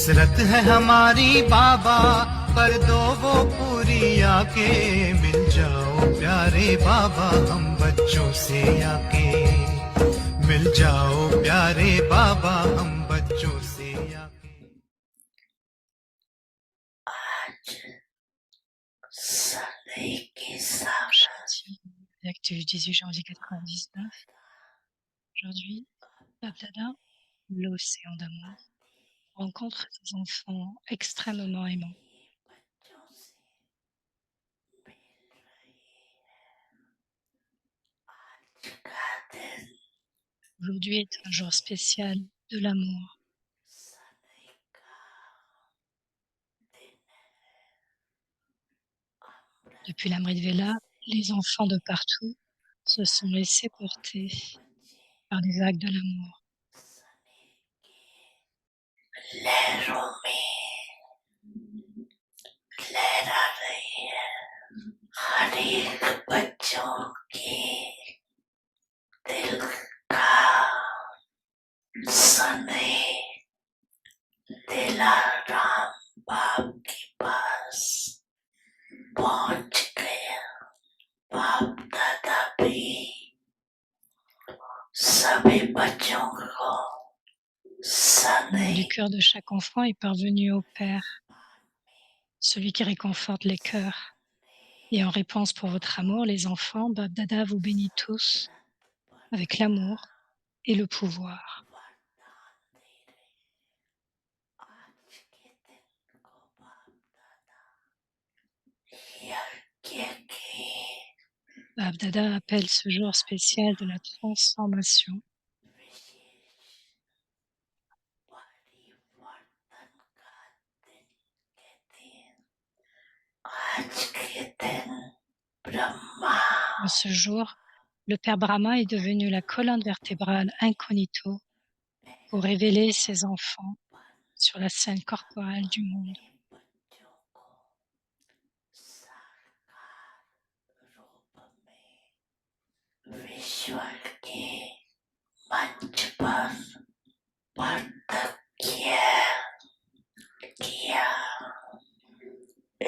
हसरत है हमारी बाबा, कर दो वो पूरी आके। मिल जाओ प्यारे बाबा हम बच्चों से आके। मिल जाओ प्यारे बाबा हम बच्चों से आके। Jeudi, l'actu du 18 janvier 99. Aujourd'hui, Babdada, l'océan d'amour, rencontre des enfants extrêmement aimants. Aujourd'hui est un jour spécial de l'amour. Depuis l'Amrit Vela, les enfants de partout se sont laissés porter par les vagues de l'amour. हर एक बच्चों के दिल का संदेश दिलाराम बाप के पास पहुंच गया। बाप दादा भी सभी बच्चों को L'amour du संदेश cœur de chaque enfant est parvenu au Père, celui qui réconforte les cœurs. Et en réponse pour votre amour, les enfants, Babdada vous bénit tous avec l'amour et le pouvoir. आज के दिन को बाप दादा यज्ञ के Babdada appelle ce jour spécial de la transformation. विशेष परिवर्तन का दिन कहते हैं। आज के दिन Brahma En ce jour, le Père Brahma est devenu la colonne vertébrale incognito pour révéler ses enfants sur la scène corporelle du monde. बच्चों को साकार रूप में विश्व के मंच पर प्रत्यक्ष किया।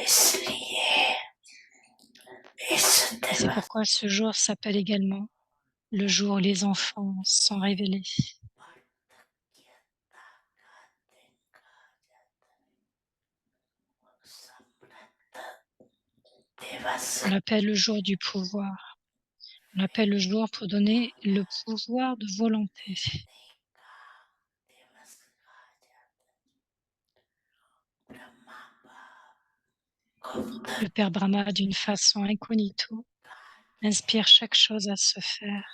इसलिए इस Et c'est दिवस pourquoi ce jour s'appelle également le jour où les enfants sont révélés. प्रत्यक्षता का दिन कहा जाता है। समृद्ध दिवस On l'appelle le jour du pouvoir. On l'appelle le jour pour donner le pouvoir de volonté. का दिवस कहा जाता है। ब्रह्मा बाप गुप्त Le Père Brahma, d'une façon incognito, inspire chaque chose à se faire.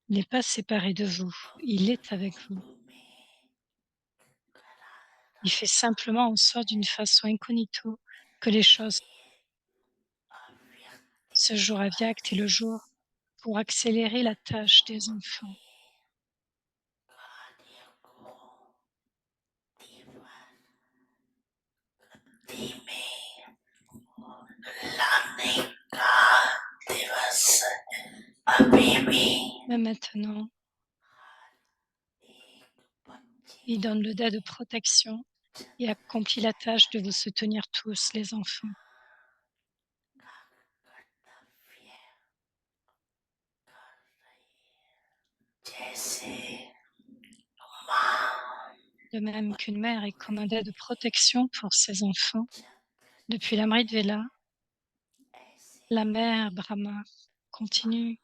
Il n'est pas séparé de vous, il est avec vous. Il fait simplement en sorte d'une façon incognito que les choses. Ce jour avyakt est le jour pour accélérer la tâche des enfants. लाने का दिवस अभी भी Mais maintenant, il donne le dé de protection et accomplit la tâche de vous soutenir tous, les enfants. जैसे माँ De même qu'une mère est comme un dé de protection pour ses enfants, depuis l'Amrit Vela, la mère Brahma continue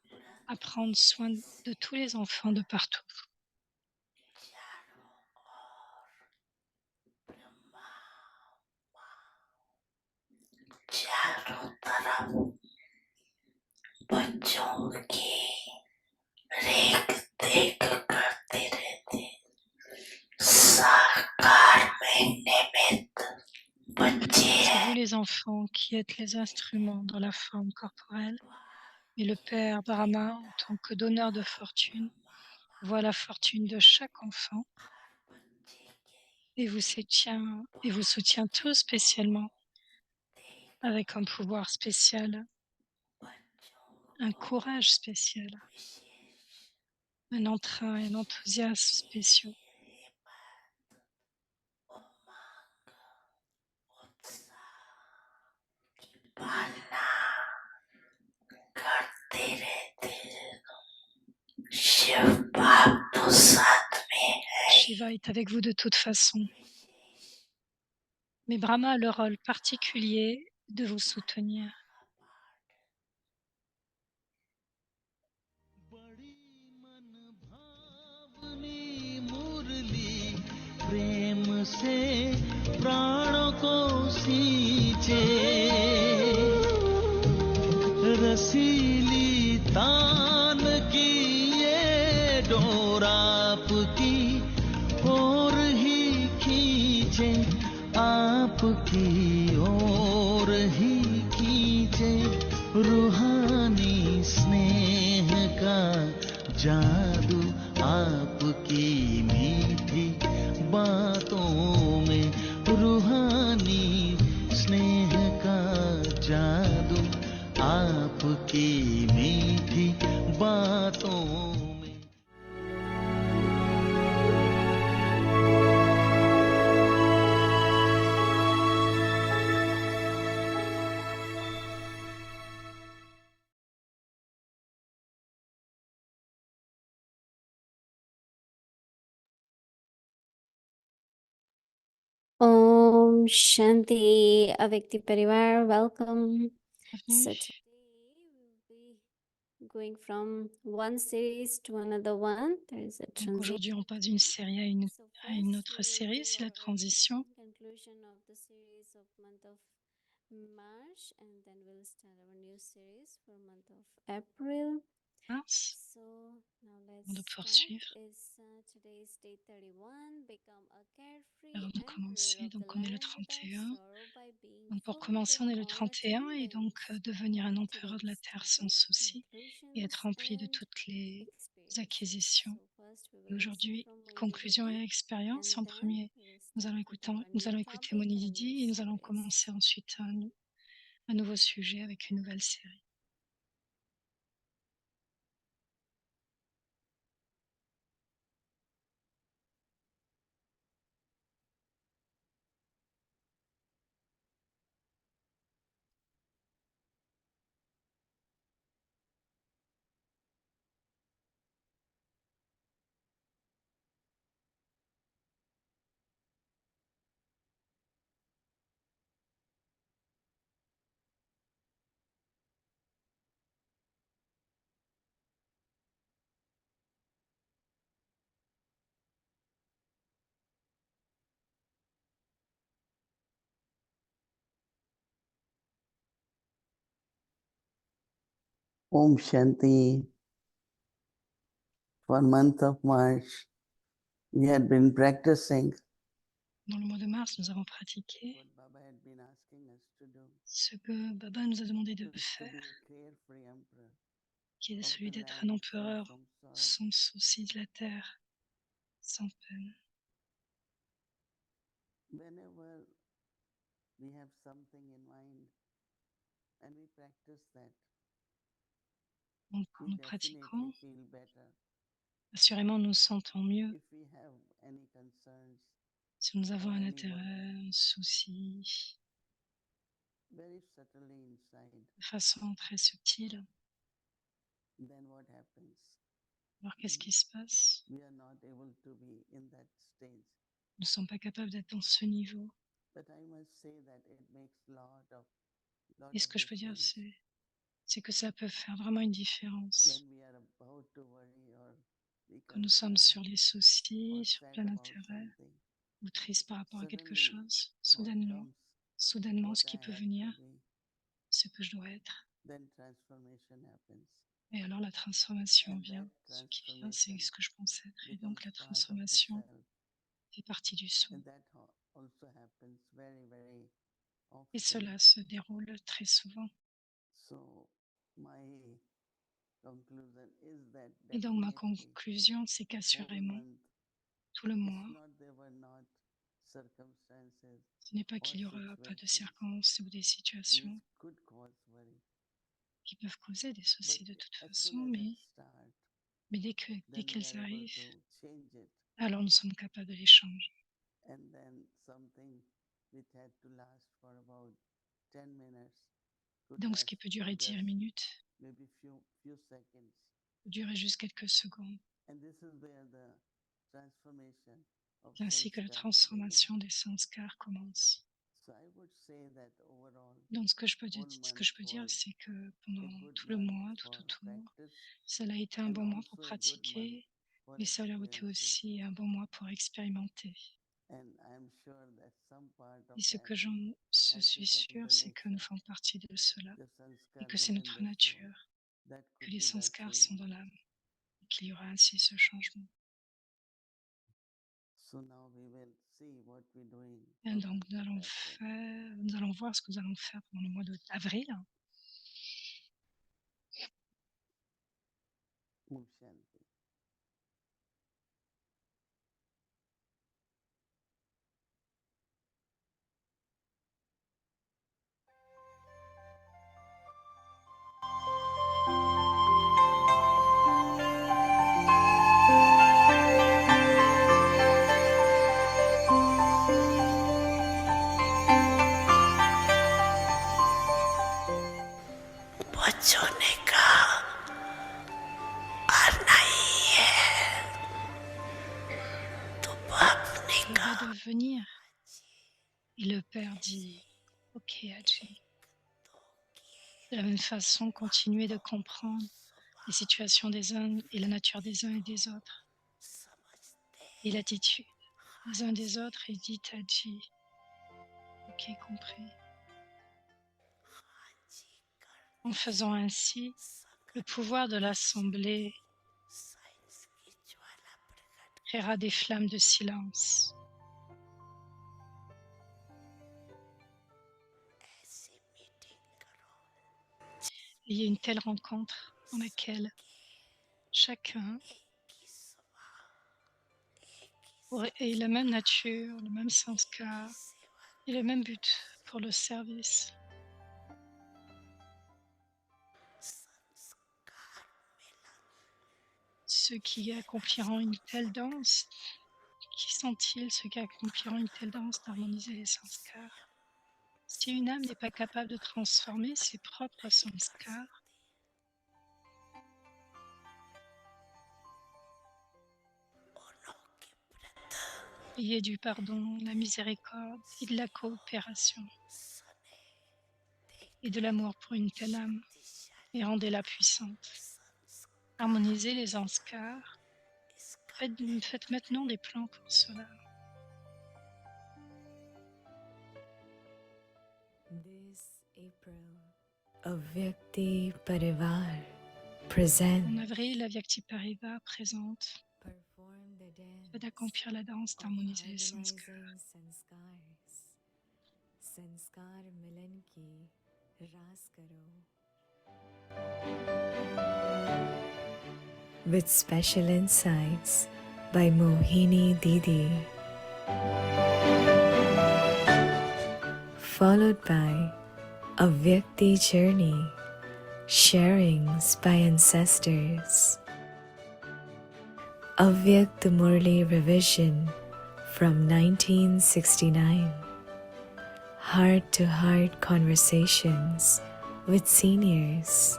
à prendre soin de tous les enfants de partout. चारों तरफ बच्चों की रेख देख करते रहते। साकार में निमित्त बच्चे C'est vous les enfants qui êtes les instruments dans la forme corporelle, et le Père Brahma, en tant que donneur de fortune, voit la fortune de chaque enfant et vous soutient tout spécialement avec un pouvoir spécial, un courage spécial. un entrain et un enthousiasme spéciaux. बहाना करते रहते शिव बाप तो साथ में है Shiva est avec vous de toute façon, mais Brahma a le rôle particulier de vous soutenir. बड़ी मन भावनी मुरली प्रेम से प्राणों को सींचे रसीली तान की ये डोर आपकी ओर ही खींचे आपकी ओर ही खींचे रूहानी स्नेह का जादू आपकी मीठी बातों में रूहानी स्नेह का जादू आपकी मीठी बातों में Om Shanti Avyakti Parivar, welcome. Bienvenue. So today we'll be going from one series to another one. There is a Donc transition. aujourd'hui, on passe d'une série à une autre série, c'est la transition. Conclusion of the series of month of March, and then we'll start our new series for month of April. Mars, So now avant let's de start. poursuivre, Is today's day 31. Become a carefree avant de emperor commencer, of the donc on est le land without 31. sorrow by being Donc pour full commencer, on est le with 31 et donc enlightenment. devenir un empereur de la Today's Terre sans topic, souci et être conclusions rempli de and toutes les experiences. acquisitions. So first we Et will listen aujourd'hui, from conclusion Munididi, et expérience. and En then premier, we will nous start allons with écouter, our nous new allons écouter topic and new Moni et nous allons series. commencer ensuite un nouveau sujet avec une nouvelle série. Om Shanti. For month of March, we had been practicing Dans le mois de mars, nous avons pratiqué what Baba had been asking us to do, ce que Baba nous a demandé de to be faire, a carefree emperor qui est of celui the d'être un land free empereur from sorrow. sans souci de la terre, sans peine. Whenever we have something in mind and we practice that, Donc quand we nous pratiquons, definitely feel better. assurément nous nous sentons mieux. If we have any concerns, Si nous avons or un any intérêt, worry, un souci, very subtly inside, de façon très subtile, then what happens? alors qu'est-ce qui se passe? We are not able to be in that stage. Nous ne sommes pas capables d'être dans ce niveau. But I must say that it makes lot Et ce of que je peux dire, difference c'est que ça peut faire vraiment une différence. when we are about to worry or be Quand nous sommes concerned sur les soucis, or sur sad plein about d'intérêts, something. ou tristes par rapport à quelque Suddenly, chose, thought comes soudainement, what ce I qui peut have venir, to be. ce que je dois être. Then transformation happens. Et alors la transformation And vient. that Ce qui vient, c'est transformation ce que je pense être. Et becomes donc la part of the transformation self. fait partie du soi. And that also happens very Et often. cela se déroule très souvent. So my conclusion is that Et donc ma definitely conclusion, c'est whole qu'assurément, month, tout le it's mois, not there were not circumstances ce n'est pas or qu'il n'y aura pas de situations circonstances ou des situations which could cause worry. qui peuvent causer des But soucis de toute as façon, soon as it mais starts, Mais dès then we qu'elles are able arrivent, to change it. alors nous sommes capables de les changer. And then something which had to last for about 10 minutes could Donc, ce last qui peut for durer 10 just minutes maybe few seconds. peut durer juste quelques secondes. And this is where the transformation of C'est ainsi que la sanskar begins. transformation des sanskars commence. So I would say that overall, Donc, ce que je peux whole dire, month was c'est que a pendant good tout le month mois, tout for autour, practice cela a été un and bon mois pour also a good month pratiquer, for mais cela a été experiencing. aussi un bon mois pour expérimenter. And I'm sure that some part of Et ce that que j'en has suis become sûr, the c'est que nous nature, faisons partie de cela the et sanskar que c'est within notre the soul. nature, That que could les be that sanskars sont change. dans l'âme, et qu'il y aura ainsi ce changement. So now we will see what we're doing. Et for donc, month of April. nous allons voir ce que nous allons faire pendant le mois d'avril. Om Shanti. बच्चों ने कहा और नहीं है तो बाप ने Il कहा va devenir. Et le père dit, ok Haji. De la même façon, continuez de comprendre les situations des uns et la nature des uns et des autres. Et l'attitude des uns des autres et dites Haji. Ok, compris. En faisant ainsi, le pouvoir de l'Assemblée créera des flammes de silence. Et il y a une telle rencontre dans laquelle chacun ait la même nature, le même sanskar et le même but pour le service. Ceux qui accompliront une telle danse, qui sont-ils ceux qui accompliront une telle danse d'harmoniser les sanskars? Si une âme n'est pas capable de transformer ses propres sanskars, ayez du pardon, la miséricorde et de la coopération et de l'amour pour une telle âme et rendez-la puissante. Harmonisez les sanskars. Faites maintenant des plans pour cela. This April, Avyakti Parivar present En avril, la Vyakti Parivar présente perform the fait dance d'accomplir la danse of d'harmoniser les sanskars. harmonizing sanskars. Sanskar milan ki ras karo. With special insights by Mohini Didi. Followed by a Vyakti journey, sharings by ancestors. Avyakta Murli revision from 1969. Heart-to-heart conversations with seniors.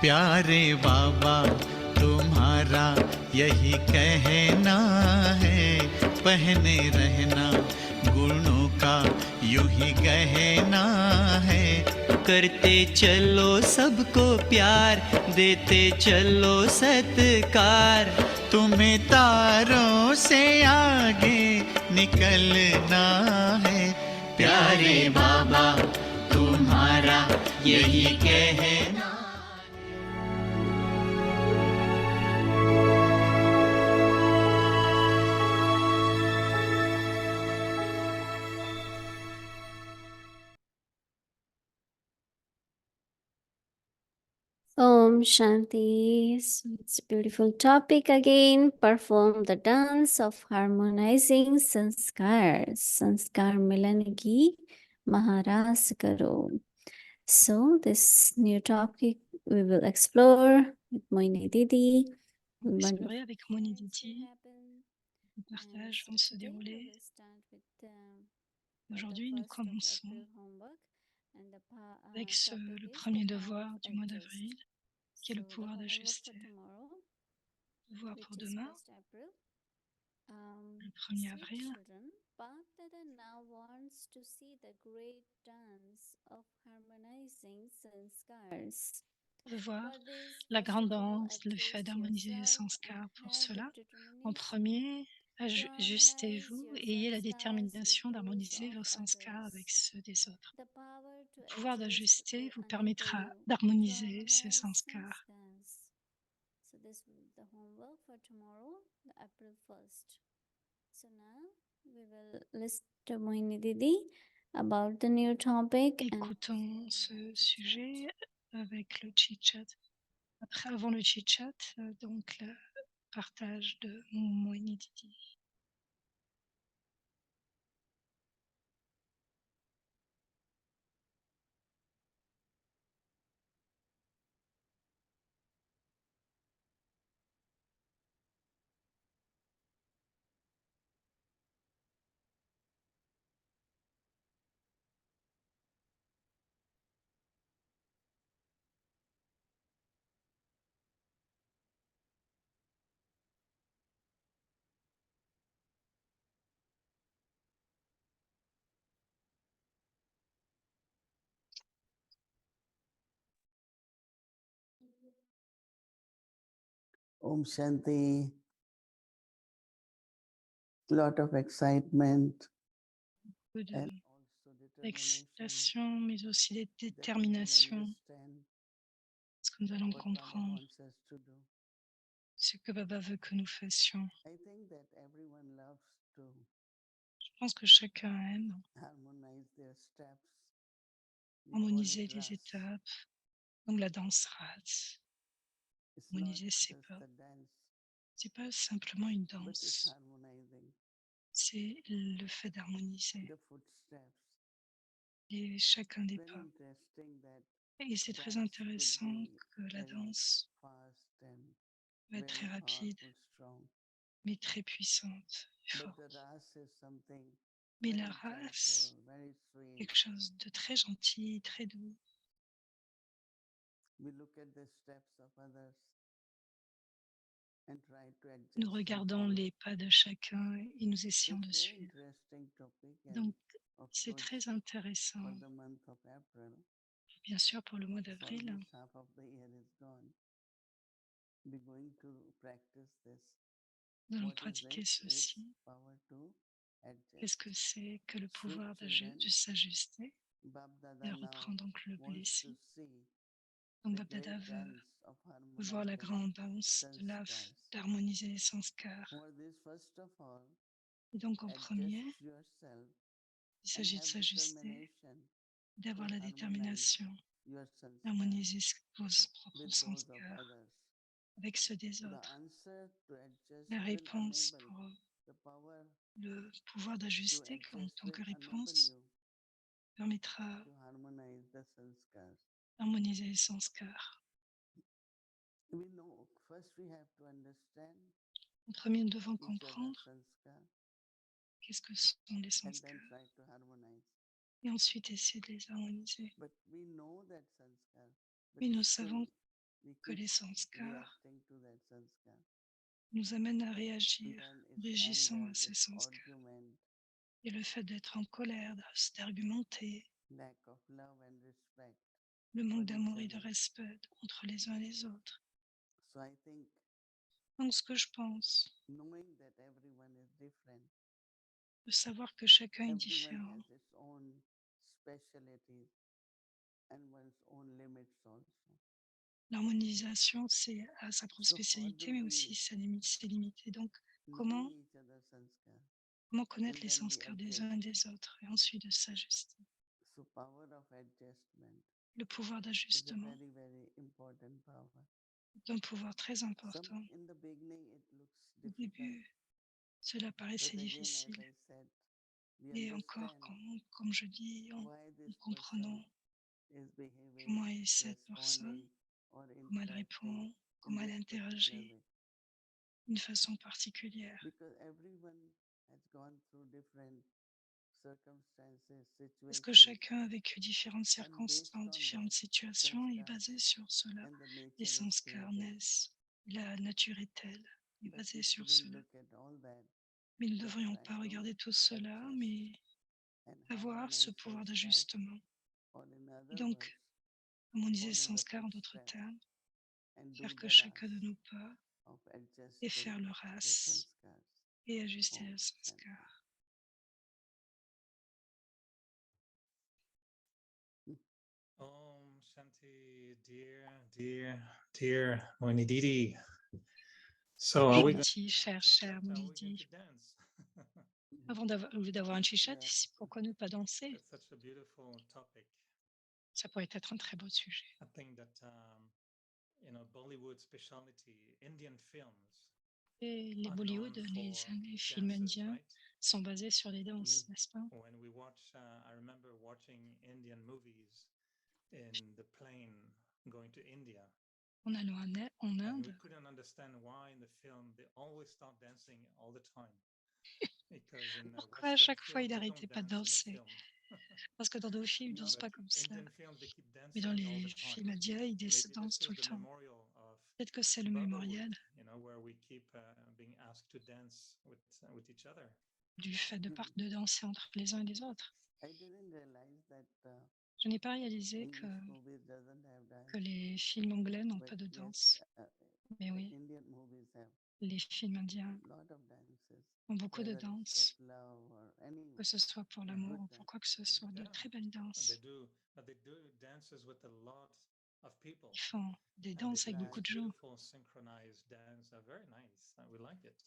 प्यारे बाबा तुम्हारा यही कहना है, पहने रहना गुणों का यूं ही गहना है। करते चलो सबको प्यार, देते चलो सत्कार, तुम्हें तारों से आगे निकलना है। प्यारे बाबा तुम्हारा यही कहना। Om Shanti. So it's a beautiful topic again. Perform the dance of harmonizing sanskars. Sanskar milan ki maharas karo. So this new topic we will explore with Moini Didi. On va Wonderful explorer avec Moni things will Didi. happen. Les And partages so vont se today we dérouler. will start with the Aujourd'hui, nous 1st of commençons April homework, and the avec topic le is premier the power devoir of du mois adjust. d'avril, qui est le So the pouvoir homework for d'ajuster. tomorrow, Devoir which pour is demain, 1st April. le 1er Sweet avril. children, Bapdada now wants to see the great dance of harmonizing sanskars. De voir For this, la first grande of all, danse, le fait adjust d'harmoniser les yourself and sanskars. Pour have the cela, en determination premier, to harmonize ajustez-vous your et ayez la sanskars with détermination those d'harmoniser of vos sanskars avec others. ceux des autres. The power to Le pouvoir adjust d'ajuster will vous enable permettra you to d'harmoniser ces harmonize sanskars. sanskars. So this will be the homework for tomorrow, the April 1st. So now we will listen to Moini Didi about the new topic. Écoutons ce sujet avec le chit-chat. Après, avant le chit-chat, donc le partage de Moini Didi. Om Shanti. Lot of excitement Peu de and also determination d'excitation, mais aussi de that we will détermination, understand parce que nous allons what Baba comprendre wants us to do. ce que Baba veut que nous fassions. I think that everyone loves to Je pense que chacun aime harmonize their steps. We call harmoniser it les ras. étapes, donc la danse rate. It's not Harmoniser ses just pas. a dance, C'est pas simplement une but it's danse, harmonizing c'est le fait d'harmoniser the footsteps. chacun des Very pas. interesting that Et c'est très dance could intéressant be que la very danse fast and peut être très very rapide, powerful, strong. mais très puissante et But forte. the ras is something Mais very la race, gentle, very sweet. quelque chose de très gentil, très doux. We look at the steps of others and try to adjust Nous and regardons follow. les pas de chacun et nous essayons It's de very suivre. interesting topic and Donc, of c'est course très intéressant, for the month of April, bien sûr, pour le mois so d'avril. almost half of the year is gone. We're going to practice this. Nous allons What is pratiquer it? It's ceci. power to Qu'est-ce adjust. que c'est que le Sweet pouvoir children, de s'ajuster? Bab Elle Dada now reprend donc le wants to Bélissi. see Donc the Babdada great veut dance of voir la harmonizing grande danse sanskars. d'harmoniser les sanskars. For this, first of all, Et donc en premier, adjust yourself il and s'agit de have s'ajuster, determination d'avoir to la harmonize détermination your sanskars d'harmoniser vos propres with those of sanskars others. avec ceux des The autres. answer to adjust La will réponse enable pour the power le pouvoir to d'ajuster en adjust tant que will enable réponse you permettra to harmonize the sanskars. d'harmoniser les sanskars. We know first we have to understand En premier, nous devons each other's comprendre sanskar qu'est-ce que sont les and then sanskars try to harmonize. et ensuite essayer de les harmoniser. But we know that sanskar, but Mais nous still savons we que keep les sanskars reacting to that sanskar. nous amènent à And réagir then en it's réagissant anger, à ces it's sanskars. argument, Et le fait d'être en colère, d'argumenter, lack of love and respect le for manque each d'amour et de other. respect entre les uns et les autres. So I think Donc ce que je pense, knowing that everyone is different, de savoir que chacun est everyone différent, has its own specialties and one's own limits also. l'harmonisation, c'est à sa propre So how spécialité, do mais we aussi ses limites. Donc know comment, each other's sanskar connaître and les then we sanskars des adjust? uns et des autres et ensuite de s'ajuster. So power of adjustment Le pouvoir is a d'ajustement very, very important power. est un pouvoir très important. In the beginning it looks Au difficult, début, cela but paraissait again, as difficile. I said, we Et encore, understand comme je dis, en why this comprenant person is behaving, comment est cette personne, responding, or comment elle interacting répond, in comment elle this particular interagit way. d'une façon particulière. Because everyone has gone through different circumstances, Parce que situations, chacun a vécu différentes circonstances, différentes situations, et basé sur cela, and the les nature is sanskars created. naissent. La nature est telle, et But basée we sur shouldn't cela. look at all that, Mais nous ne but devrions try pas to regarder tout cela, adjust mais and how avoir my ce pouvoir sanskar, d'ajustement. or in Et other donc, words, comme on disait follow the sanskar en d'autres footsteps termes, and do faire que the chacun de ras nos pas of et adjusting faire le the ras sanskars. et ajuster Om le Shanti. sanskar. Om Shanti, dear Moini Didi. So are we going Shanti, to cher, have cher chit-chat? Are we going Mounidi. to dance? Au lieu d'avoir un chichat, Yeah. pourquoi ne pas danser? That's such a beautiful topic. Ça pourrait être un très beau sujet. I think that Bollywood specialty, Indian films, Et les are Bollywood, known les for films dances, indiens right? sont basés sur les danses, n'est-ce pas? When we watch, I remember watching Indian movies in the plane going to India. En allant en And we Inde, couldn't understand why in the film they always start dancing all the time. Because in a pourquoi à Western chaque fois film, il they n'arrêtait don't pas de dance in the danser? film. Parce que dans nos films, ils ne No, dansent But pas comme cela. Indian films, they keep Mais dans dancing all les the time. films indiens, ils Maybe dansent this tout is le the temps. memorial of Peut-être que c'est le mémorial Bollywood, where we keep being asked to dance with each other. du fait de danser entre les uns et les autres. I didn't realize that Je n'ai pas réalisé English movies doesn't have dance, que les films anglais n'ont but pas de yes, danse. Mais oui, Indian movies have les films indiens a lot of dances, ont beaucoup de whether it's danses, of love or any que ce soit pour l'amour ou good pour dance. quoi que ce soit, de Yeah. très belles danses. They do dances with a lot of people. Ils font des And danses these avec beaucoup de gens, beautiful synchronized dance are very nice. We like it.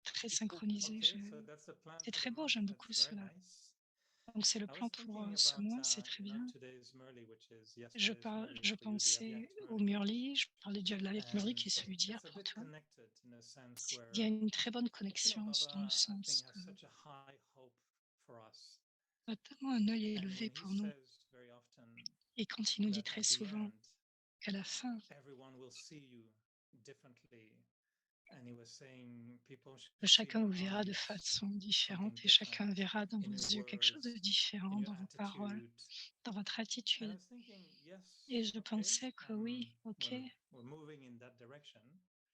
très synchronisés. Okay, so that's the plan C'est for très the beau, month. j'aime That's beaucoup very cela. nice. Donc c'est le I plan was pour thinking ce about, mois, c'est très bien. today's Murli, which is Je, yesterday's Murli je for you, the pensais Avyakt au Murli. Murli, je parlais du Avyakt Murli qui est celui d'hier It's a pour bit toi. connected in a sense where, Il y a une très bonne connexion dans Baba, le I sens think, que has such a high hope for us. a tellement un œil And élevé when he pour nous. says very often Et quand il nous dit that très at the souvent end, qu'à la fin, everyone will see you differently. And he was saying people should que see chacun in vous your verra de eyes façon something différente et different chacun verra dans in vos your yeux quelque chose de words, différent, in dans your vos paroles, attitude. dans votre And I attitude. was thinking, yes, Et je okay, pensais que oui, ok, we're moving in that direction.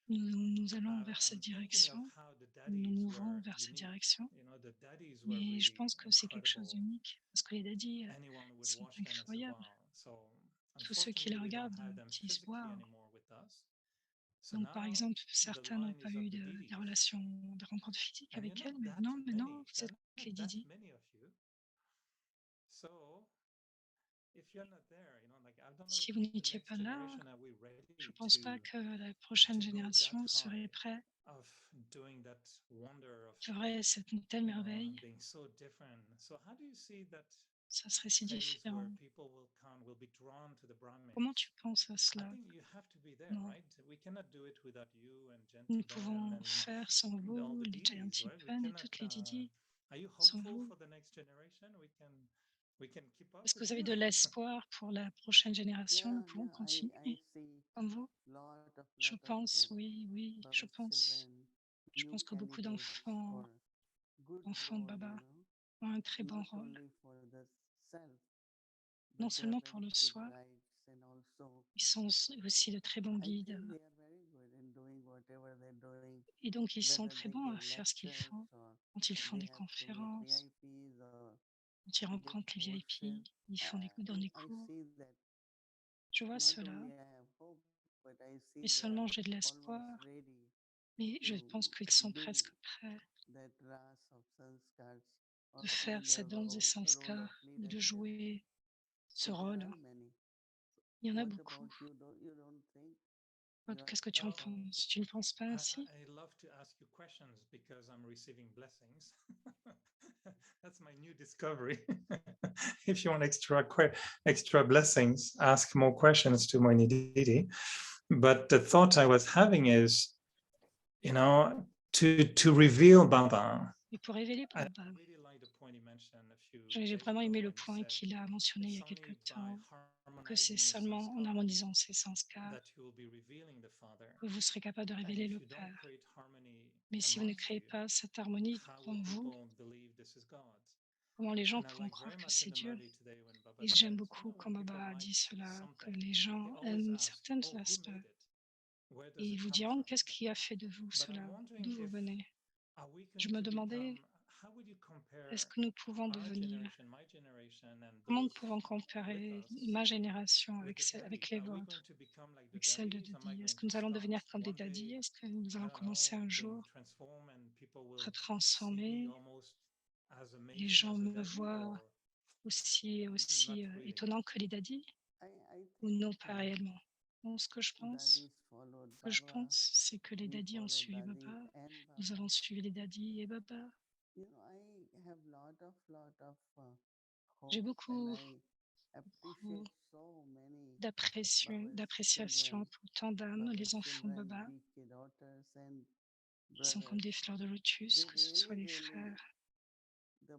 nous allons vers cette I'm thinking of direction, how the nous daddies mouvons were vers cette unique. direction. The daddies were Mais je really pense que c'est quelque chose incredible. d'unique parce que les daddies Anyone would sont watch them and say, incroyables. wow. So Tous ceux qui les unfortunately, we don't regardent have them disent physically waouh. anymore with us. So Donc, par now exemple, the certains n'ont line pas is eu of the des Didis. relations, des rencontres physiques And you're avec not elles, mais that non, many. maintenant, vous There êtes are not les that Didi. many of you. So if you're not there, like I don't know Si if vous the n'étiez next pas là, generation are we ready je ne pense pas que la prochaine to go génération that serait high prête. of doing that wonder of Ferait cette telle merveille, being so different. So how do you see that ça serait si place where différent. people will be drawn to the Brahmins? Comment tu penses à I cela? think you have to be there, Non. right? We cannot do it without you and Nous ne Gentiben pouvons and faire sans all vous, the les Didis, Giant right? We Tipen et cannot. toutes les Didi. Are you sans hopeful vous. for the next generation? We can keep up Est-ce que with vous avez you? de l'espoir pour la prochaine génération? Nous Yeah, pouvons I continuer see comme vous? lot of Je pense, oui, je Baba's pense. children, Je new pense que beaucoup candidates d'enfants for good enfants de role, Baba ont un très bon not rôle, only for the self, non but they are seulement very pour le good soi, guides and also ils sont aussi de très bons I guides. think they are very good in doing whatever they're doing, Et donc, ils sont whether très they bons give à faire ce qu'ils lectures font. or Quand ils font they des have to meet conférences, VIPs or quand ils give rencontrent les VIP, courses. ils font dans des I cours. see that Je vois not cela. only I have hope, but I see Et they seulement are j'ai de l'espoir. almost ready Mais je to pense qu'ils sont do presque prêts that ras of sanskars or de play faire the cette danse des role of sanskars, de leadership. jouer ce So there rôle. are many. Il y en a What beaucoup. about you? You don't think? You are Qu'est-ce que tu en proud? penses? Tu ne penses pas ainsi? I love to ask you questions because I'm receiving blessings. That's my new discovery. If you want extra blessings, ask more questions to Moini Didi. But the thought I was having is, to reveal Baba. Et pour révéler I Baba, really like the point J'ai vraiment aimé le point qu'il a mentionné il y a quelque temps, que c'est seulement en harmonisant ces sanskars que vous serez capable de révéler le Père. Mais si vous ne créez pas cette harmonie en vous, comment les gens pourront croire que c'est Dieu? Et j'aime beaucoup quand Baba a dit cela, que les gens aiment certains aspects et ils vous diront qu'est-ce qui a fait de vous cela, d'où vous venez. Je me demandais, est-ce que nous pouvons devenir, comment nous pouvons comparer ma génération avec les vôtres, avec celle de Dadi? Est-ce que nous allons devenir comme des Dadi? Est-ce que nous allons commencer un jour à être transformés? Les gens me voient aussi étonnant que les Dadi ou non, pas réellement? Non, ce que je pense, c'est que les Dadi ont suivi Baba, nous avons suivi les Dadi et Baba. J'ai beaucoup d'appréciation pour tant d'âmes, les enfants de Baba, qui sont comme des fleurs de lotus, que ce soit les frères, la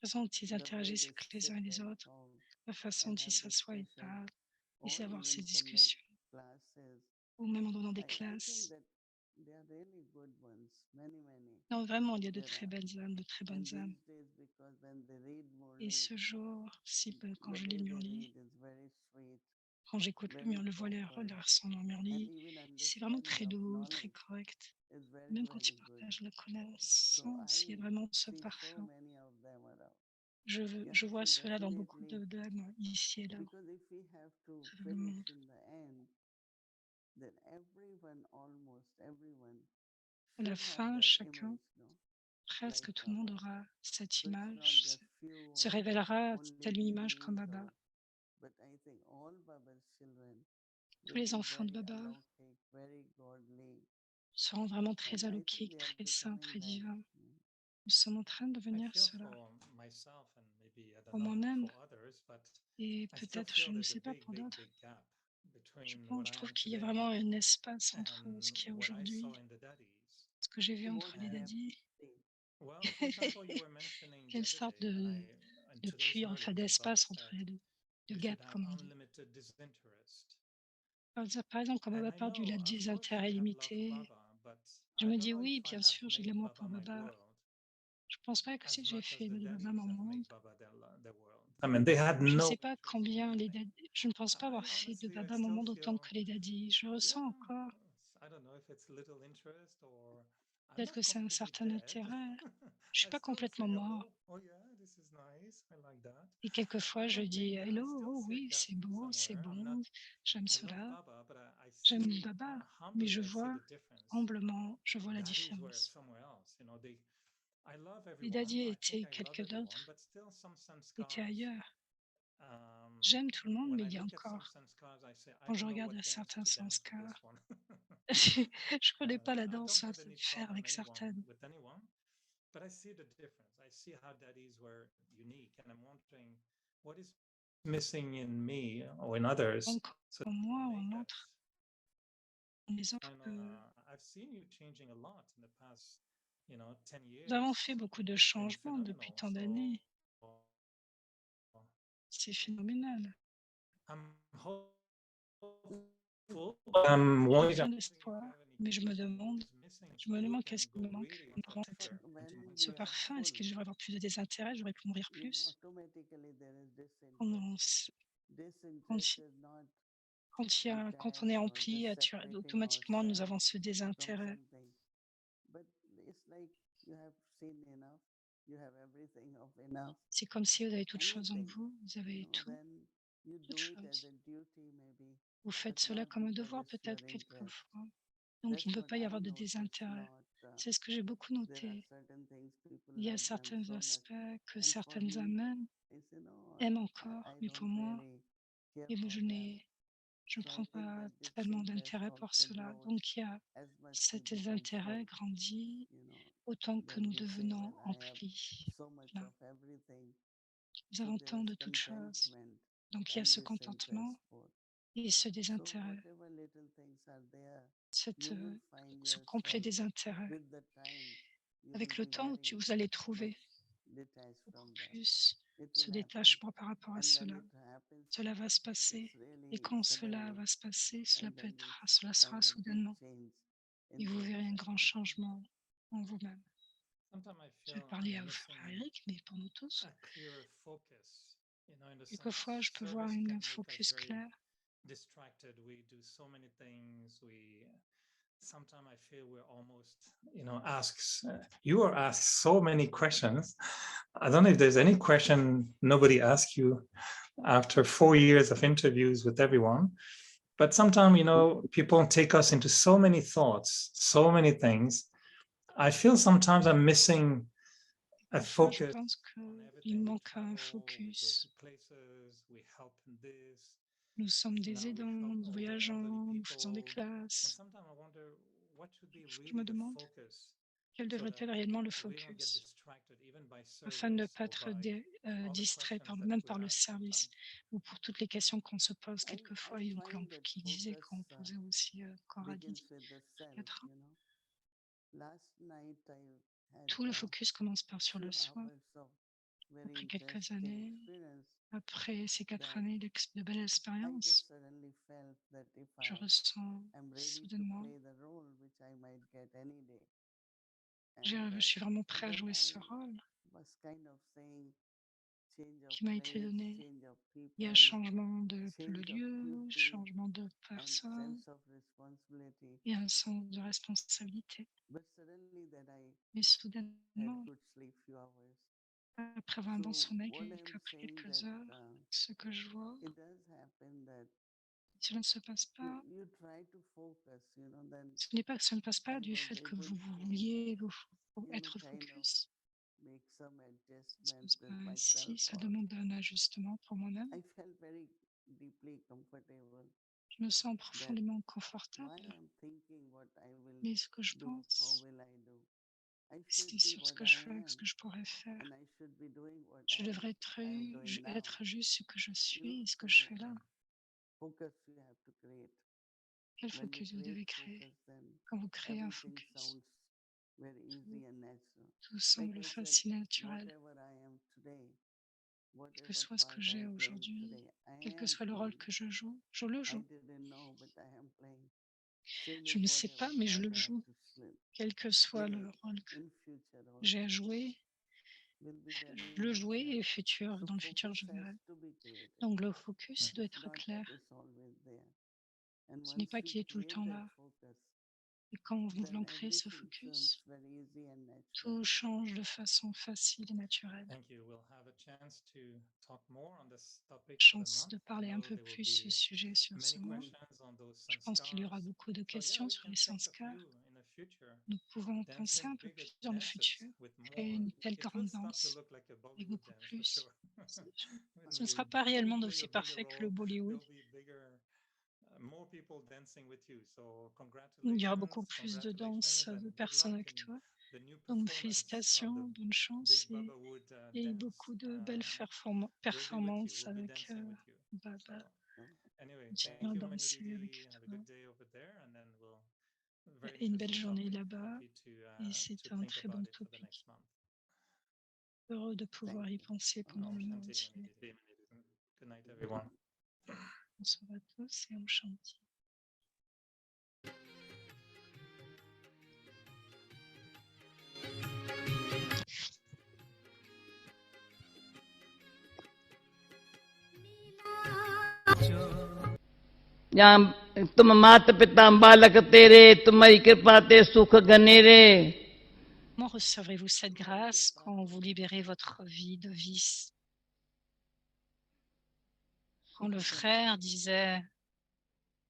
façon dont ils interagissent avec les uns et les autres, la façon dont ils s'assoient et parlent, et avoir ces discussions, ou même en donnant des classes. Non, vraiment, il y a de très belles âmes, de très bonnes âmes. Et ce jour, quand je lis Murli, quand j'écoute le voleur son en Murli, c'est vraiment très doux, très correct. Même quand il partage la connaissance, il y a vraiment ce parfum. Je vois cela dans beaucoup d'âmes ici et là, à travers le monde. À la fin, presque tout le monde aura cette image, se révélera telle une image comme Baba. Tous les enfants de Baba seront vraiment très alaukiques, très saints, très divins. Nous sommes en train de devenir cela pour moi-même et peut-être, je ne sais pas pour d'autres. Je trouve qu'il y a vraiment un espace entre ce qu'il y a aujourd'hui, ce que j'ai vu entre les daddies. Il y a une sorte de puits, enfin d'espace entre les deux, de gap, comme on dit. Par exemple, quand Baba parle du désintérêt limité, je me dis oui, bien sûr, j'ai de l'amour pour Baba. Je pense pas que si j'ai fait de Baba mon monde, je ne sais pas combien je ne pense pas avoir fait de Baba mon monde autant que les daddies. Je ressens encore, peut-être que c'est un certain intérêt. Je suis pas complètement mort. Et quelquefois, je dis hello, oh oui, c'est beau, c'est bon, j'aime cela, j'aime Baba, mais je vois humblement, je vois la différence. Les daddies étaient quelqu'un d'autre, étaient ailleurs. J'aime tout le monde, mais il y a encore, quand je regarde certains sanskars, je ne connais pas la danse à faire avec certaines. Donc, en moi ou en autre, les autres, nous avons fait beaucoup de changements depuis tant d'années. C'est phénoménal. J'ai plein d'espoir, mais je me demande qu'est-ce qui me manque. Ce parfum, est-ce que je devrais avoir plus de désintérêt? J'aurais pu mourir plus. Quand on est empli, automatiquement, nous avons ce désintérêt. C'est comme si vous avez toute chose en vous, vous avez toutes choses. Vous faites cela comme un devoir peut-être quelquefois. Donc, il ne peut pas y avoir de désintérêt. C'est ce que j'ai beaucoup noté. Il y a certains aspects que certaines âmes aiment encore, mais pour moi, je ne prends pas tellement d'intérêt pour cela. Donc, il y a cet désintérêt grandit autant que nous devenons emplis. Voilà. Nous avons tant de toutes choses. Donc, il y a ce contentement et ce désintérêt, ce complet désintérêt. avec le temps, vous allez trouver beaucoup plus ce détachement par rapport à cela. Cela va se passer. Et quand cela va se passer, cela sera soudainement. Et vous verrez un grand changement en vous-même. Je vais parler à vous, frère Eric, mais pour nous tous. Quelquefois, je peux voir un focus clair. Sometimes I feel we're almost, you are asked so many questions. I don't know if there's any question nobody asked you after 4 years of interviews with everyone. But sometimes, people take us into so many thoughts, so many things. I feel sometimes I'm missing a focus. Je pense qu'il manque un focus. Nous sommes des aidants, nous voyageons, nous faisons des classes. Je me demande quel devrait être réellement le focus afin de ne pas être distrait même par le service ou pour toutes les questions qu'on se pose quelquefois et donc qui disait qu'on posait aussi quand Radhi 4 ans. Tout le focus commence par sur le soi. Après quelques années, après ces 4 années de belles expériences, je ressens soudainement, je suis vraiment prêt à jouer ce rôle qui m'a été donné. Il y a un changement de lieu, changement de personne et un sens de responsabilité. Mais soudainement, après avoir un bon sommeil, après quelques heures, ce que je vois, cela ne se passe pas. Ce ne passe pas du fait que vous vouliez être focus. Ça se passe pas ainsi, ça demande un ajustement pour moi-même. Je me sens profondément confortable. Mais ce que je pense, c'est sur ce que je fais, ce que je pourrais faire. Je devrais être juste ce que je suis et ce que je fais là. Quel focus vous devez créer? Quand vous créez un focus, tout semble facile et naturel. Quel que soit ce que j'ai aujourd'hui, quel que soit le rôle que je joue, je le joue. Je ne sais pas, mais je le joue. Quel que soit le rôle que j'ai à jouer, je le jouer et dans le futur, je verrai. Donc le focus doit être clair. Ce n'est pas qu'il est tout le temps là. Et quand vous voulez créer ce focus, tout change de façon facile et naturelle. Chance de parler un peu plus ce sujet sur ce mois. Je pense qu'il y aura beaucoup de questions sur les sanskars. Nous pouvons penser un peu plus dans le futur, créer une telle grande danse et beaucoup plus. Ce ne sera pas réellement aussi parfait que le Bollywood. Il y aura beaucoup plus de danse de personnes avec toi. Donc, félicitations, bonne chance et beaucoup de belles performances avec Baba. Continuons à danser avec toi. Et une belle journée là-bas. Et c'est un très bon topic. Heureux de pouvoir y penser pendant le mois entier. Bonsoir à tous et Om Shanti. जहाँ तुम माता पिता बालक तेरे तुम्हारी कृपा ते सुख गनेरे. Comment recevrez-vous cette grâce quand vous libérez votre vie de vice? Quand le frère disait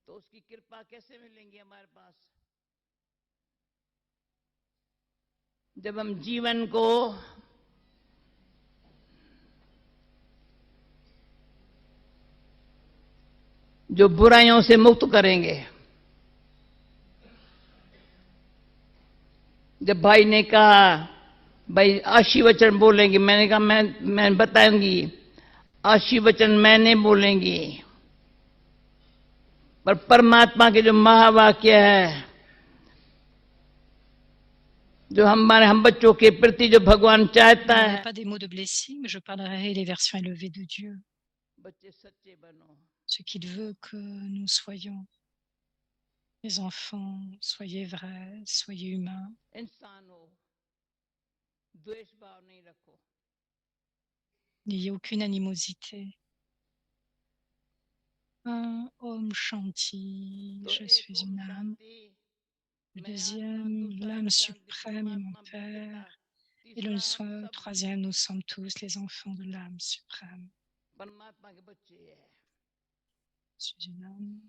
तो उसकी कृपा कैसे मिलेंगी हमारे पास जब हम जीवन को जो बुराइयों से मुक्त करेंगे. जब भाई ने कहा भाई आशीर्वचन बोलेंगे, मैंने कहा मैं बताऊंगी आशीर्वचन मैंने बोलेंगी, पर परमात्मा के जो महावाक्य है जो हम बच्चों के प्रति जो भगवान Je चाहता ne है, pas des mots de blessing, mais je parlerai les versions élevées de Dieu, बच्चे सच्चे बनो, ce qu'il veut que nous soyons. Les enfants, soyez vrais, soyez humains. इंसान हो, द्वेष भाव नहीं रखो, N'ayez aucune animosité. Un Om Shanti, तो je एक suis ओम une âme. शांति, Le मैं आत्मा, deuxième, दूसरा l'âme शांति, suprême est mon परमात्मा पिता, Père. Et तीसरा le हम सब troisième, nous sommes tous les enfants de l'âme suprême. परमात्मा के बच्चे हैं. Je suis une âme.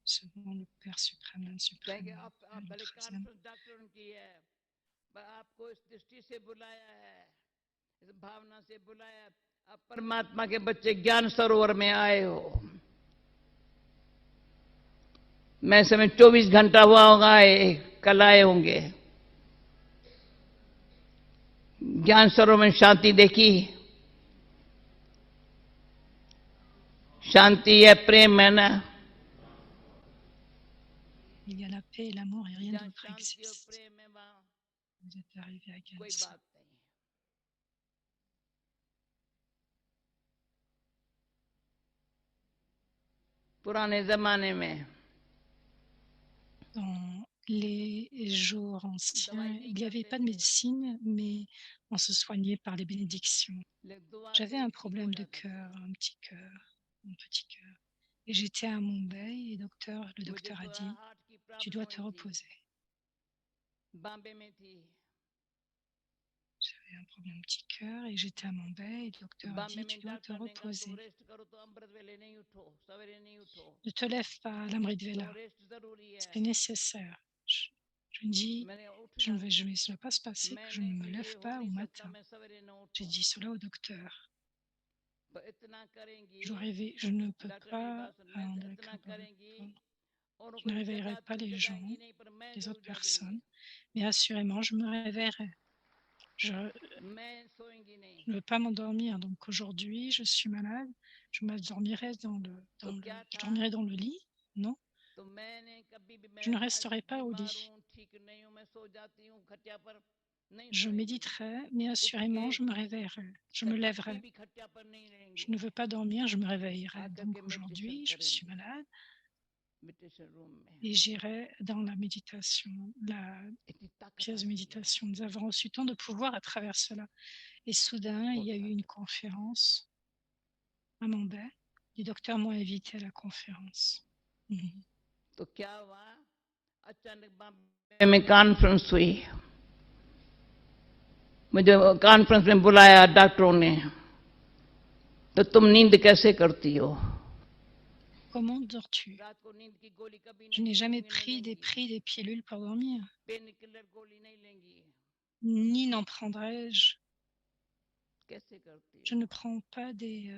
Second, le Père suprême, l'âme suprême. कहेंगे mon आप Père, le भले troisième. कॉन्फ्रेंस डॉक्टर की है, पर आपको इस दृष्टि से बुलाया है, इस भावना से बुलाया है, आप परमात्मा के बच्चे ज्ञान सरोवर में आए हो. मैं समय 24 घंटा हुआ होगा, कल आए होंगे. ज्ञान सरोवर में शांति देखी, शांति है, प्रेम है ना. Il y a la paix et l'amour et rien जहाँ d'autre शांति और existe. प्रेम है, वहाँ Vous êtes arrivé à कोई Galaxy. बात नहीं. पुराने जमाने में Dans les jours anciens, il n'y avait pas de médecine, mais on se soignait par les bénédictions. J'avais un problème de cœur, un petit cœur. Et j'étais à Mumbai et le docteur a dit, tu dois te reposer. Bombay में थी. J'avais un problème de petit cœur et j'étais à Mumbai et le docteur a Bombay dit, में tu dois te doctor ने कहा reposer. तुम रेस्ट करो, तो अमृत वेले नहीं उठो, सवेरे नहीं उठो, Ne te lève pas à l'Amrit तो Vela, रेस्ट जरूरी है. c'est nécessaire. Je me dis, मैंने je उठना, ne va pas se passer que je ne me ये lève हो pas au नहीं सकता, matin. मैं सवेरे न उठूं. J'ai dit cela au docteur. तो इतना करेंगी, Je ne peux डॉक्टर मेरी pas, बात सुन, मैं le- इतना करेंगी, औरों je को ne जो réveillerai pas जगाती les gens, जगाएंगी नहीं, पर मैं les जरूर autres जागेंगी. personnes, mais assurément, je me réveillerai. Je मैं सोएंगी नहीं. ne veux pas m'endormir, donc aujourd'hui, je suis malade, je m'endormirai je dormirai dans le lit, non, तो मैंने कभी भी, je मैं ne आज resterai pas au बीमार lit. हूँ, ठीक नहीं हूँ, मैं सो जाती हूँ खटिया पर, नहीं Je सोएंगी. méditerai, mais assurément, je me réveillerai, je me कभी lèverai. भी खटिया पर नहीं रहेंगी. Je ne veux pas dormir, je me réveillerai. आकर Donc के aujourd'hui, मेडिटेशन je suis करेंगे malade मेडिटेशन रूम में. et j'irai dans la méditation, la इतनी ताकत pièce de आती है. méditation. Nous avons reçu tant de pouvoir à travers cela. Et soudain, il y a eu une conférence à Mumbai. Les docteurs m'ont invité à la conférence. Mhm. तो क्या हुआ, अचानक बॉम्बे में कॉन्फ्रेंस हुई. मुझे कॉन्फ्रेंस में बुलाया डॉक्टरों ने, तो तुम नींद कैसे करती हो? Comment dors-tu? रात को नींद की गोली कभी Je नहीं n'ai jamais लेंगी, pris des pilules pour dormir, pain killer गोली नहीं लेंगी. ni n'en prendrai-je. कैसे करती Je हो? ne prends pas des...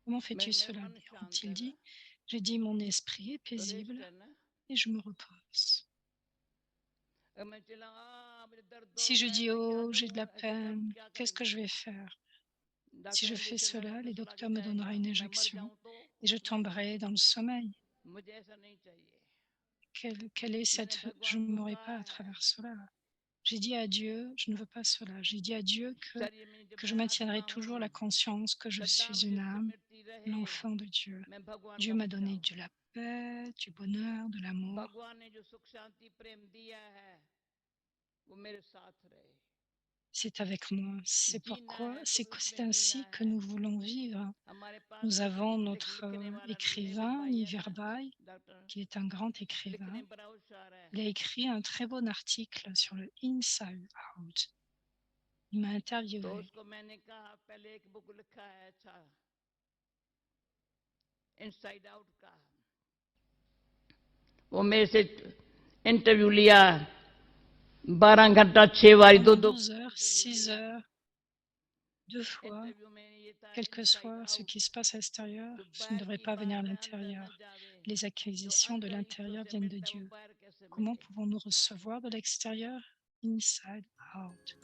comment fais-tu मेरा cela? मन शांत Ont-il है ना, dit. J'ai dit, mon esprit est तो रेस्ट paisible है ना. et je me repose. अगर मैं चला, मुझे दर्द हो Si je रहा है, dis, मैं क्या oh, j'ai de la करूं, ऐसे क्या peine, क्या qu'est-ce que je करेंगी? vais faire? Si doctor je ने fais इंजेक्शन cela, लगा के les सुला के docteurs me जाएगा, donneraient une मैं मर injection जाऊं तो et je नहीं, tomberai dans le sommeil. मुझे ऐसा नहीं चाहिए. Quelle est मैंने cette... Je भगवान ne को mourrai कहा pas à है, travers cela. J'ai dit à Dieu, je ne veux pas cela. J'ai dit à Dieu शरीर में जब que je मैं maintiendrai आत्मा toujours la हूँ, conscience que je सदा suis une मुझे âme, सिमरती रहे, l'enfant de Dieu. मैं भगवान Dieu का m'a बच्चा donné हूँ. de la paix, du bonheur, de l'amour. भगवान ने जो सुख शांति प्रेम दिया है, वो मेरे साथ रहे. C'est avec moi. C'est जीना pourquoi, है तो c'est उसमें ainsi जीना que है. nous voulons vivre. हमारे पास Nous avons लिखने notre लिखने वाला écrivain, भाई है ना, Niverbaï, doctor, qui est un grand écrivain. लिखने पर होशियार है. Il a écrit un très bon article sur le Inside Out. Il m'a तो interviewé. उसको मैंने कहा, पहले एक बुक लिखा है, अच्छा, इनसाइड आउट का. वो मेरे से इंटरव्यू लिया, 12 घंटा 6 बारी, Pendant 2 12 heures, 6 heures, 2 fois, quel que soit ce qui se passe à l'extérieur, ce ne devrait pas venir à l'intérieur. Les acquisitions de l'intérieur viennent de Dieu. Comment pouvons-nous recevoir de l'extérieur? Inside Out.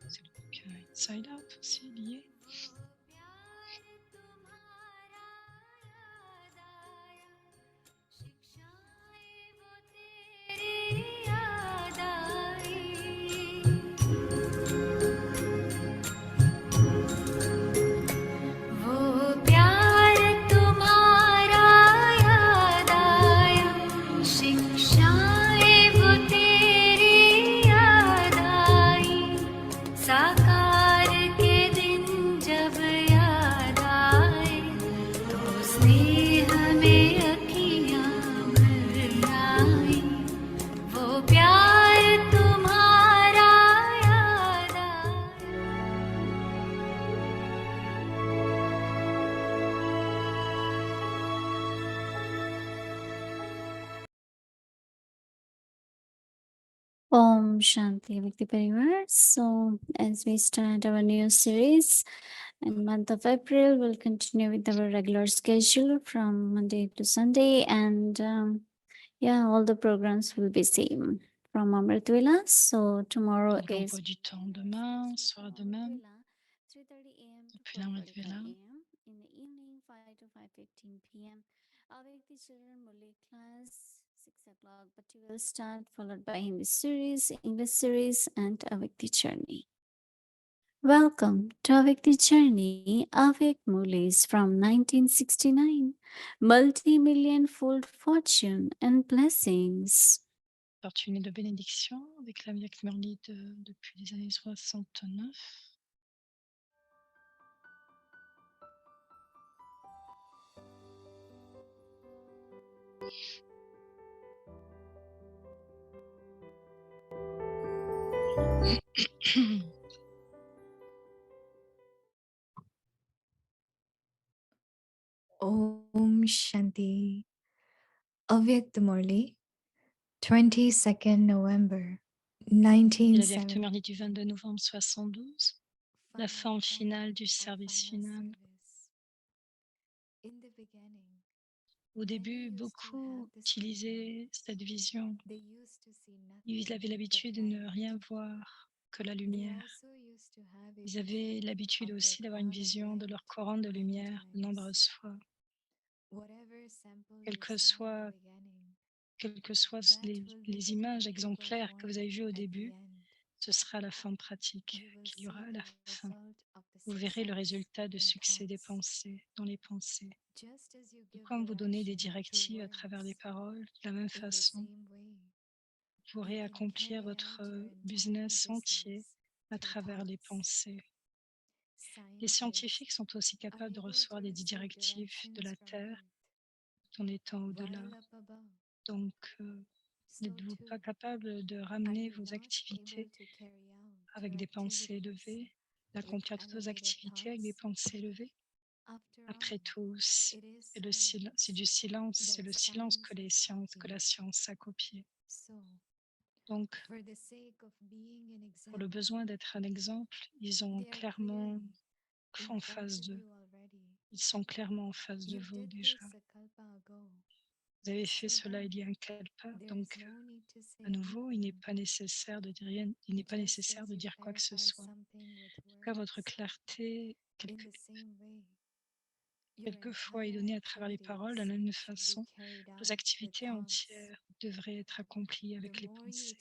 C'est le bouquin Inside Out aussi lié. प्यार तुम्हारा याद आया, शिक्षाएं वो Om Shanti Vikti Parivar. So, as we start our new series in month of April, we'll continue with our regular schedule from Monday to Sunday, and yeah, all the programs will be same from Amrit Vela. So tomorrow Donc, is l'envoi du temps demain sera de même 3:30 a.m. to depuis l'Amrit 4:45 Vela. a.m. In the evening, 5 to 5:15 p.m. Awake the children Murli class 6 o'clock. Bhakti will start, followed by Hindi series, English series, and Awake the journey. Welcome to Awake the Journey, Awake Mulis from 1969. Multi-million fold fortune and blessings. Fortune de bénédiction avec la Vierge Murli depuis les années 69. Om Shanti. Avyakt Murli, 22nd November, Et la Vierge 1970. Murli du 22 novembre 72, la forme finale du service final. Au début, beaucoup utilisaient cette vision. Ils avaient l'habitude de ne rien voir que la lumière. Ils avaient l'habitude aussi d'avoir une vision de leur courant de lumière de nombreuses fois. Quelles que soient les images exemplaires que vous avez vues au début, ce sera la fin pratique qu'il y aura à la fin. Vous verrez le résultat de succès des pensées, dans les pensées. Et quand vous donnez des directives à travers les paroles, de la même façon, vous pourrez accomplir votre business entier à travers les pensées. Les scientifiques sont aussi capables de recevoir des directives de la Terre tout en étant au-delà. Donc, n'êtes-vous pas capable de ramener vos activités avec des pensées élevées, d'accomplir toutes vos activités avec des pensées élevées? Après tout, c'est du silence, c'est le silence que la science a copié. Donc, pour le besoin d'être un exemple, ils sont clairement en face d'eux. Ils sont clairement en face de vous déjà. Vous avez fait cela il y a un kalpa, donc à nouveau, il n'est pas nécessaire de dire rien, il n'est pas nécessaire de dire quoi que ce soit. En tout cas, votre clarté, quelquefois, est donnée à travers les paroles de la même façon. Vos activités entières devraient être accomplies avec les pensées.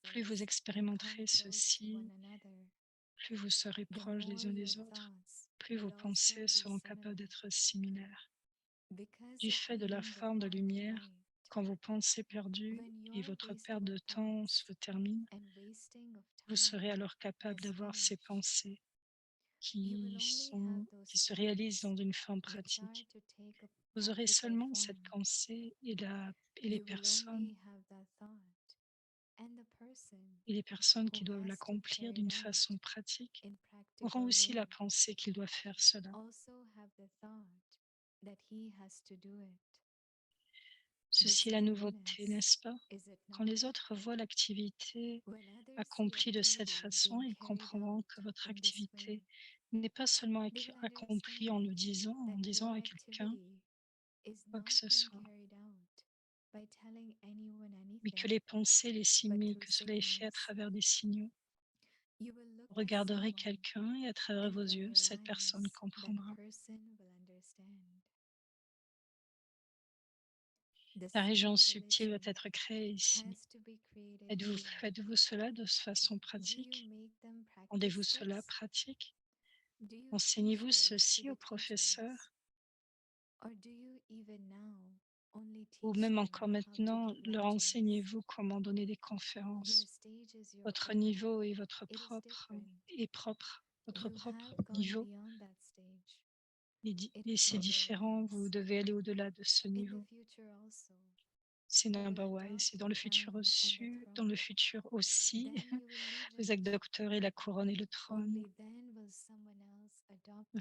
Plus vous expérimenterez ceci, plus vous serez proches les uns des autres, plus vos pensées seront capables d'être similaires. Du fait de la forme de lumière, quand vos pensées perdues et votre perte de temps se terminent, vous serez alors capable d'avoir ces pensées qui se réalisent dans une forme pratique. Vous aurez seulement cette pensée et les personnes qui doivent l'accomplir d'une façon pratique auront aussi la pensée qu'ils doivent faire cela. Ceci est la nouveauté, n'est-ce pas? Quand les autres voient l'activité accomplie de cette façon, ils comprendront que votre activité n'est pas seulement accomplie en disant à quelqu'un quoi que ce soit, mais que les pensées, les signes, que cela est fait à travers des signaux. Vous regarderez quelqu'un et à travers vos yeux, cette personne comprendra. La région subtile doit être créée ici. Faites-vous cela de façon pratique? Rendez-vous cela pratique? Enseignez-vous ceci aux professeurs? Ou même encore maintenant, leur enseignez-vous comment donner des conférences? Votre niveau est votre propre niveau. Et c'est différent, vous devez aller au-delà de ce niveau. C'est number wise. Et dans le futur aussi, vous adopterez la couronne et le trône.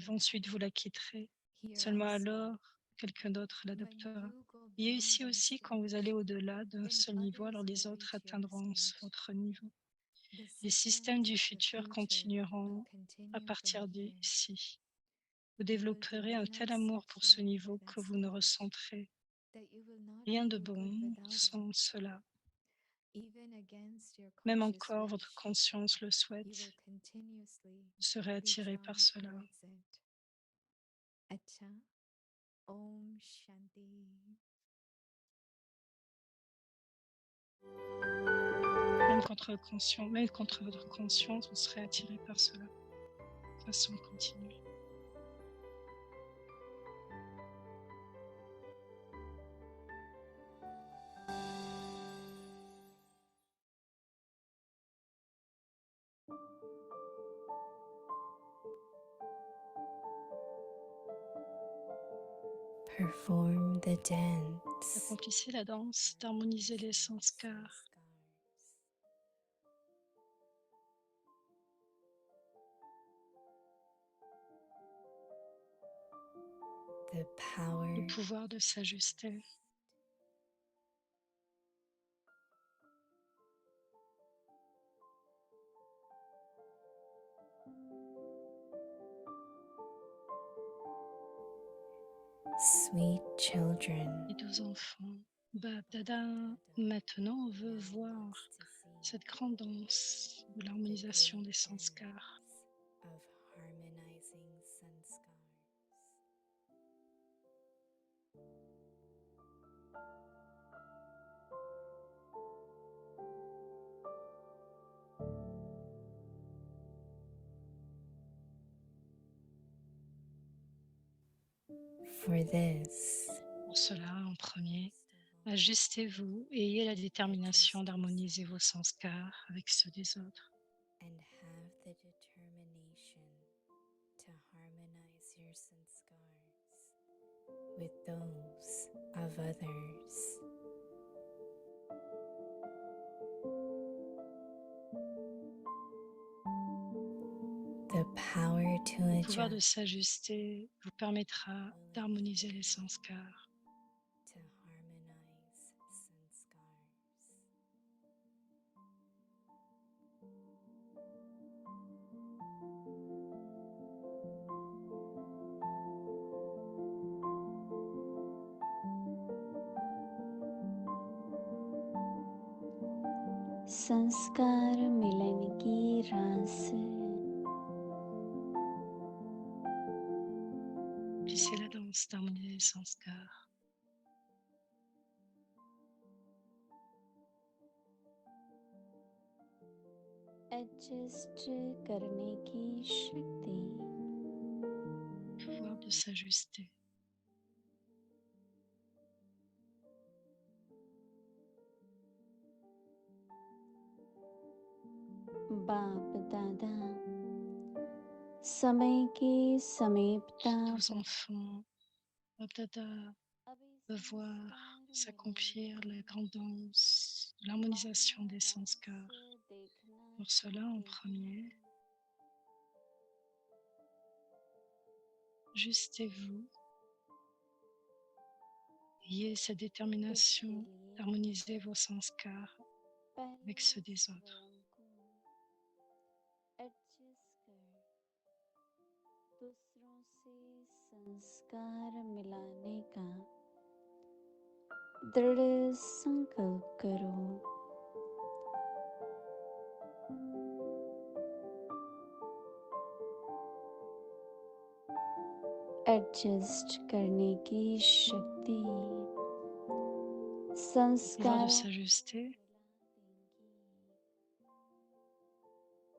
Ensuite, vous la quitterez. Seulement alors, quelqu'un d'autre l'adoptera. Et ici aussi, quand vous allez au-delà d'un seul niveau, alors les autres atteindront votre niveau. Les systèmes du futur continueront à partir d'ici. Vous développerez un tel amour pour ce niveau que vous ne ressentirez rien de bon sans cela. Même encore votre conscience le souhaite, vous serez attiré par cela. Acha. Om Shanti. Même contre votre conscience, vous serez attiré par cela de façon continue. Perform the dance. Accomplissez la danse d'harmoniser les sanskars. The power Le pouvoir de s'ajuster. sweet children. Les 12 enfants. Bab Dada, maintenant on veut voir cette grande danse de l'harmonisation des sanskars. Of harmonizing sanskars. For this, Pour cela, en premier, ajustez-vous et ayez la détermination d'harmoniser vos sanskars avec ceux des autres. and have the determination to harmonize your sanskars with those of others. The power to Le pouvoir de adjust, s'ajuster vous permettra d'harmoniser les sanskars. to harmonize sanskars. संस्कार मिलन की रास Glissez la danse d'harmoniser les sanskars. Adjust करने की शक्ति Pouvoir de s'ajuster. बाप दादा समय की समीपता 12 enfants. Bab Dada veut voir s'accomplir la grande danse de l'harmonisation des sanskars. Pour cela, en premier, ajustez-vous. Ayez cette détermination d'harmoniser vos sanskars avec ceux des autres. Adjust कर दूसरों से संस्कार मिलाने का दृढ़ संकल्प करो एडजस्ट करने की शक्ति Le pouvoir संस्कार de s'ajuster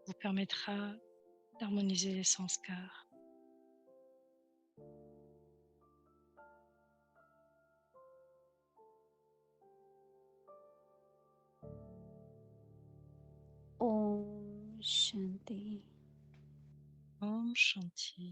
vous permettra d'harmoniser les sanskars. Om Shanti Om Shanti.